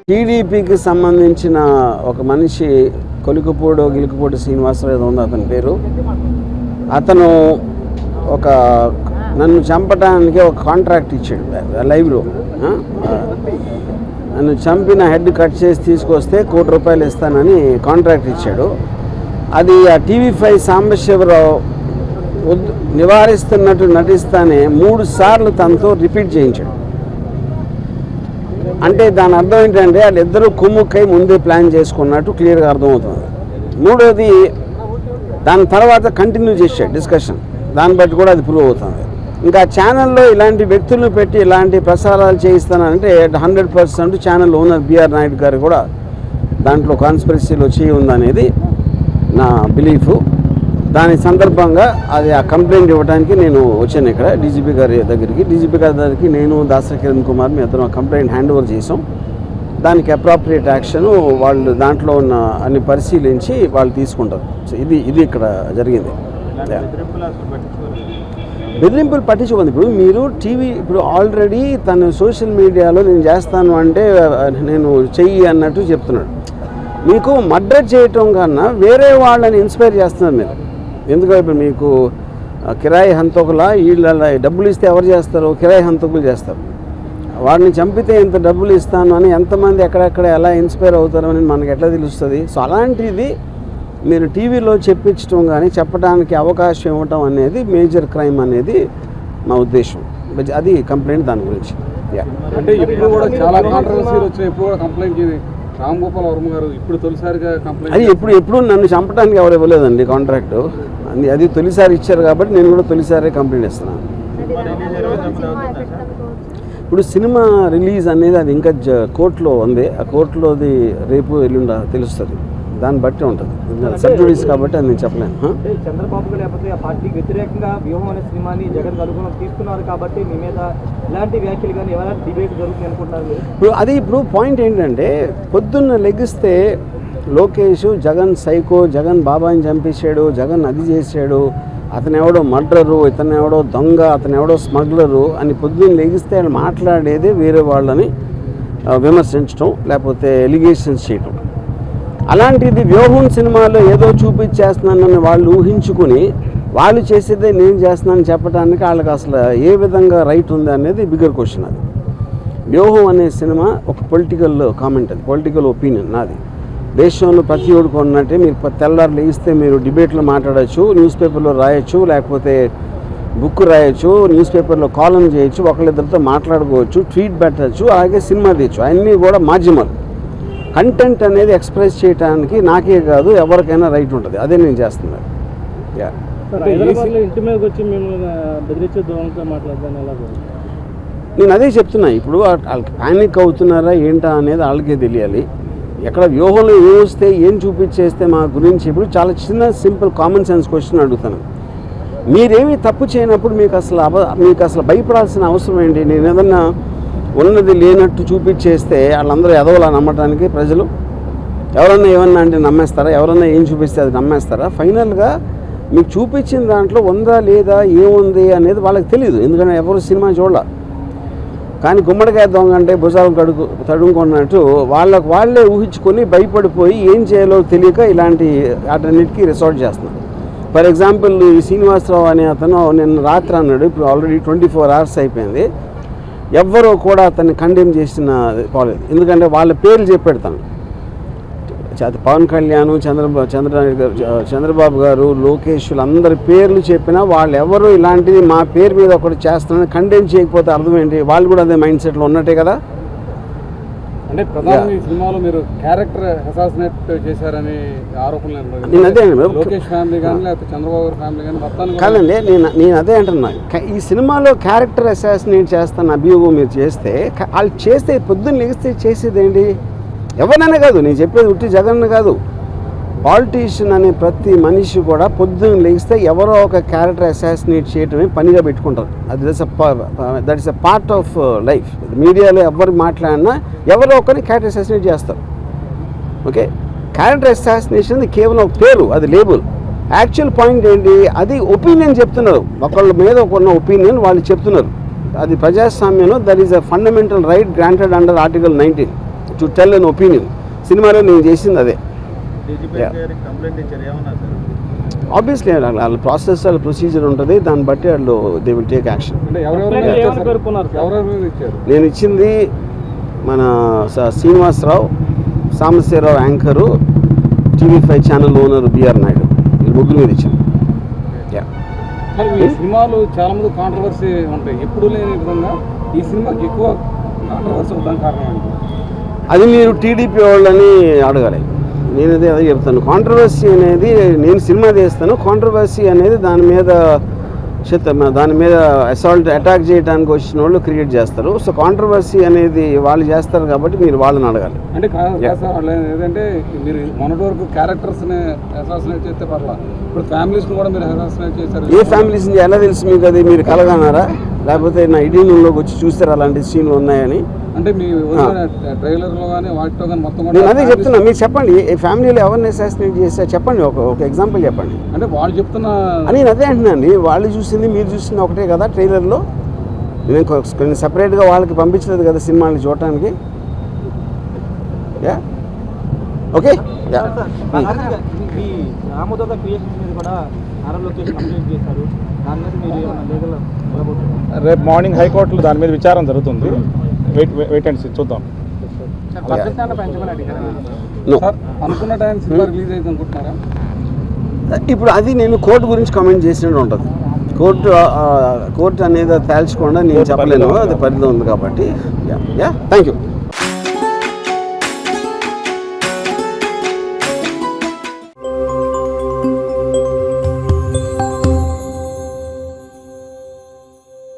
టీడీపీకి సంబంధించిన ఒక మనిషి గిలుకుపూడి శ్రీనివాసరావు ఏదో ఉంది అతని పేరు. అతను నన్ను చంపడానికి ఒక కాంట్రాక్ట్ ఇచ్చాడు లైవ్లో. నన్ను చంపి నా హెడ్ కట్ చేసి తీసుకొస్తే ₹1,00,00,000 ఇస్తానని కాంట్రాక్ట్ ఇచ్చాడు. అది ఆ TV5 సాంబశివరావు నివారిస్తున్నట్టు నటిస్తానే 3 సార్లు తనతో రిపీట్ చేయించాడు. అంటే దాని అర్థం ఏంటంటే వాళ్ళిద్దరూ కుమ్ముక్కై ముందే ప్లాన్ చేసుకున్నట్టు క్లియర్గా అర్థమవుతుంది. మూడోది దాని తర్వాత కంటిన్యూ చేశాడు డిస్కషన్. దాన్ని బట్టి కూడా అది ప్రూవ్ అవుతుంది. ఇంకా ఛానల్లో ఇలాంటి వ్యక్తులను పెట్టి ఇలాంటి ప్రసారాలు చేయిస్తానంటే 100% ఛానల్ ఓనర్ బిఆర్ నాయుడు గారు కూడా దాంట్లో కాన్స్పిరసీలో చేయి ఉందనేది నా బిలీఫు. దాని సందర్భంగా అది ఆ కంప్లైంట్ ఇవ్వడానికి నేను వచ్చాను ఇక్కడ డీజీపీ గారి దగ్గరికి. నేను దాసరి కిరణ్ కుమార్ మీ అతను కంప్లైంట్ హ్యాండ్ ఓవర్ చేసాం. దానికి అప్రాప్రియేట్ యాక్షన్ వాళ్ళు దాంట్లో ఉన్న అన్ని పరిశీలించి వాళ్ళు తీసుకుంటారు. సో ఇది ఇక్కడ జరిగింది. బెదిరింపులు పట్టించుకుంది. ఇప్పుడు ఆల్రెడీ తను సోషల్ మీడియాలో నేను చేస్తాను అంటే నేను చెయ్యి అన్నట్టు చెప్తున్నాడు. మీకు మర్డర్ చేయటం కన్నా వేరే వాళ్ళని ఇన్స్పైర్ చేస్తున్నారు మీరు. ఎందుకంటే ఇప్పుడు మీకు కిరాయి హంతకులా వీళ్ళ డబ్బులు ఇస్తే ఎవరు చేస్తారు? కిరాయి హంతకులు చేస్తారు. వాడిని చంపితే ఇంత డబ్బులు ఇస్తాను అని ఎంతమంది ఎక్కడెక్కడ ఎలా ఇన్స్పైర్ అవుతారో అని మనకు ఎట్లా తెలుస్తుంది? సో అలాంటిది మీరు టీవీలో చెప్పించడం కానీ చెప్పడానికి అవకాశం ఇవ్వటం అనేది మేజర్ క్రైమ్ అనేది మా ఉద్దేశం. అది కంప్లైంట్ దాని గురించి. అంటే ఇప్పుడు కూడా చాలా కాంట్రవర్సీలు వచ్చాయి. ఇప్పుడు కూడా కంప్లైంట్ రామ్ గోపాల్ వర్మ గారు ఇప్పుడు తొలిసారిగా కంప్లైంట్ అది ఎప్పుడు నన్ను చంపడానికి ఎవరు ఇవ్వలేదండి కాంట్రాక్టు. అది తొలిసారి ఇచ్చారు కాబట్టి నేను కూడా తొలిసారి కంప్లైంట్ ఇస్తున్నాను. ఇప్పుడు సినిమా రిలీజ్ అనేది అది ఇంకా కోర్టులో ఉంది. ఆ కోర్టులోది రేపు ఎల్లుండి తెలుస్తుంది. దాన్ని బట్టి ఉంటుంది. సబ్ జుడిస్ కాబట్టి అది నేను చెప్పలేను. చంద్రబాబు లేకపోతే ఆ పార్టీకి వ్యతిరేకంగా వ్యూహం అనే సినిమాని జగన్ అనుగుణం తీసుకున్నారు కాబట్టి మీ మీద ఇలాంటి వ్యాఖ్యలు కానీ ఎవరైనా డిబేట్ జరుగుతుంది అనుకుంటున్నారు. ఇప్పుడు పాయింట్ ఏంటంటే పొద్దున్న లెగిస్తే లోకేష్ జగన్ సైకో, జగన్ బాబాని చంపేశాడు, జగన్ అది చేశాడు, అతను ఎవడో మర్డరు, ఇతను ఎవడో దొంగ, అతను ఎవడో స్మగ్లరు అని పొద్దున్న లెగిస్తే ఆయన మాట్లాడేదే వేరే వాళ్ళని విమర్శించడం లేకపోతే ఎలిగేషన్స్ చేయటం. అలాంటిది వ్యూహం సినిమాలో ఏదో చూపించేస్తున్నానని వాళ్ళు ఊహించుకుని వాళ్ళు చేసేదే నేను చేస్తున్నానని చెప్పడానికి వాళ్ళకి అసలు ఏ విధంగా రైట్ ఉంది అనేది బిగ్గర్ క్వశ్చన్. అది వ్యూహం అనే సినిమా ఒక పొలిటికల్ కామెంట్, అది పొలిటికల్ ఒపీనియన్ నాది. దేశంలో ప్రతి ఒక్కరు ఉన్నట్టే మీరు తెల్లారు లేస్తే మీరు డిబేట్లో మాట్లాడచ్చు, న్యూస్ పేపర్లో రాయొచ్చు, లేకపోతే బుక్ రాయొచ్చు, న్యూస్ పేపర్లో కాలం చేయొచ్చు, ఒకళ్ళిద్దరితో మాట్లాడుకోవచ్చు, ట్వీట్ పెట్టచ్చు, అలాగే సినిమా తీయచ్చు. అన్నీ కూడా మాధ్యమాలు. కంటెంట్ అనేది ఎక్స్ప్రెస్ చేయడానికి నాకే కాదు ఎవరికైనా రైట్ ఉంటుంది. అదే నేను చేస్తున్నాను. నేను అదే చెప్తున్నా. ఇప్పుడు వాళ్ళకి ప్యానిక్ అవుతున్నారా ఏంటా అనేది వాళ్ళకే తెలియాలి. ఎక్కడ వ్యూహంలో ఏం వస్తే ఏం చూపించేస్తే మా గురించి ఇప్పుడు చాలా చిన్న సింపుల్ కామన్ సెన్స్ క్వశ్చన్ అడుగుతాను. మీరేమీ తప్పు చేయనప్పుడు మీకు అసలు భయపడాల్సిన అవసరం ఏంటి? నేను ఏదన్నా ఉన్నది లేనట్టు చూపించేస్తే వాళ్ళందరూ ఎదవలా నమ్మటానికి ప్రజలు ఎవరన్నా ఏమన్నా అంటే నమ్మేస్తారా? ఎవరన్నా ఏం చూపిస్తే అది నమ్మేస్తారా? ఫైనల్గా మీకు చూపించిన దాంట్లో ఉందా లేదా ఏముంది అనేది వాళ్ళకి తెలియదు. ఎందుకంటే ఎవరు సినిమా చూడాల. కానీ గుమ్మడికాయ దొంగ అంటే భుజాలు తడుముకున్నట్టు వాళ్ళే ఊహించుకొని భయపడిపోయి ఏం చేయాలో తెలియక ఇలాంటి వాటన్నిటికీ రిసార్ట్ చేస్తున్నారు. ఫర్ ఎగ్జాంపుల్ ఈ శ్రీనివాసరావు అనే అతను నిన్న రాత్రి అన్నాడు, ఇప్పుడు ఆల్రెడీ 24 hours అయిపోయింది, ఎవ్వరూ కూడా అతన్ని కండెమ్ చేసిన పోలేదు. ఎందుకంటే వాళ్ళ పేర్లు చెప్పెడతాను. పవన్ కళ్యాణ్, చంద్రబాబు గారు, లోకేష్ అందరి పేర్లు చెప్పినా వాళ్ళు ఎవరు ఇలాంటిది మా పేరు మీద ఒకటి చేస్తున్నారని కండెమ్ చేయకపోతే అర్థం ఏంటి? వాళ్ళు కూడా అదే మైండ్ సెట్లో ఉన్నట్టే కదా. అంటే ప్రధానంగా ఈ సినిమాలో మీరు క్యారెక్టర్ అసాసినేట్ చేశారని ఆరోపణలు నేను అదే లోకేష్ ఫ్యామిలీ కానీ లేకపోతే చంద్రబాబు ఫ్యామిలీ కానీ కాదండి. నేను అదే అంటున్నా. ఈ సినిమాలో క్యారెక్టర్ అసాసినేట్ చేస్తాను అభియోగం మీరు చేస్తే వాళ్ళు చేస్తే పొద్దున్న లెగిస్తే చేసేది ఏంటి? ఎవరినైనా కాదు, నేను చెప్పేది ఉట్టి జగన్ కాదు, పాలిటీషియన్ అనే ప్రతి మనిషి కూడా పొద్దున్న లెగిస్తే ఎవరో ఒక క్యారెక్టర్ అసాసినేట్ చేయటమే పనిగా పెట్టుకుంటారు. That is a part of life. మీడియాలో ఎవరు మాట్లాడినా ఎవరో ఒకరిని క్యారెక్టర్ అసాసినేట్ చేస్తారు. ఓకే, క్యారెక్టర్ అసాసినేషన్ కేవలం ఒక పేరు, అది లేబుల్. యాక్చువల్ పాయింట్ ఏంటి? అది ఒపీనియన్ చెప్తున్నారు. ఒకళ్ళ మీద ఒకన్న ఒపీనియన్ వాళ్ళు చెప్తున్నారు. అది ప్రజాస్వామ్యంలో that is a fundamental right granted under article 19. To tell an opinion. సినిమాలో నేను చేసింది అదే. ఆబ్వియస్లీ వాళ్ళ ప్రాసెస్ వాళ్ళ ప్రొసీజర్ ఉంటుంది, దాన్ని బట్టి వాళ్ళు దే విల్ టేక్ యాక్షన్. అంటే ఎవరెవరు ఇచ్చారు? నేను ఇచ్చింది మన Srinivasa Rao, Sambasiva Rao anchor, TV5 channel owner BR Naidu, ఈ ముగ్గురు మీద ఇచ్చాను. మరి ఈ సినిమాలు చాలా మంది కాంట్రవర్సీ ఉంటాయి, ఎప్పుడు లేని విధంగా ఈ సినిమాకి ఎక్కువ కాంట్రవర్సీ ఉండడానికి కారణం ఏంటి? అది మీరు టీడీపీ వాళ్ళని అడగాలి. నేను అదే చెప్తాను. కాంట్రవర్సీ అనేది నేను సినిమా తీస్తాను, కాంట్రవర్సీ అనేది దాని మీద అసాల్ట్ అటాక్ చేయడానికి వచ్చిన వాళ్ళు క్రియేట్ చేస్తారు. సో కాంట్రవర్సీ అనేది వాళ్ళు చేస్తారు కాబట్టి మీరు వాళ్ళని అడగాలి. అంటే ఏదంటే మీరు మొన్నటి వరకు క్యారెక్టర్స్ని అసాసినేట్ చేస్తే పర్లా, ఇప్పుడు ఫ్యామిలీస్ని కూడా మీరు అసాసినేట్ చేశారు. ఏ ఫ్యామిలీస్ని ఎలా తెలుసు మీకు? అది మీరు కలగన్నారా, లేకపోతే నా ఐడీలోకి వచ్చి చూస్తారు అలాంటి సీన్లు ఉన్నాయని? అంటే మీ ట్రైలర్లో కానీ వాటిలో కానీ మొత్తం నేను అదే చెప్తున్నా, మీరు చెప్పండి ఏ ఫ్యామిలీలో ఎవరిని అసాసినేట్ చేస్తే చెప్పండి, ఒక ఎగ్జాంపుల్ చెప్పండి. అంటే వాళ్ళు చెప్తున్న నేను అదే అంటున్నాను, వాళ్ళు చూసింది మీరు చూసింది ఒకటే కదా ట్రైలర్లో. నేను కొన్ని సపరేట్గా వాళ్ళకి పంపించలేదు కదా సినిమాని చూడటానికి. Yeah okay. ఈ రామోదోగ క్రియేషన్స్ మీద కూడా ఆర్ఆర్ లోకేష్ కంప్లైంట్ చేశారు, దాని మీద మీరు ఏమైనా లీగల్ వెళ్ళబోతున్నారు? రేపు మార్నింగ్ హైకోర్టులో దాని మీద విచారణ జరుగుతుంది. వెయిట్ అండ్ సీ, చూద్దాం. No. సార్ అనుకున్న టైం సినిమా రిలీజ్ అయితే అనుకుంటున్నారా? ఇప్పుడు అది నేను కోర్టు గురించి కామెంట్ చేసినట్టు ఉంటుంది. కోర్టు అనేది తేల్చకుండా నేను చెప్పలేను, అది పరిధి ఉంది కాబట్టి. Yeah thank you.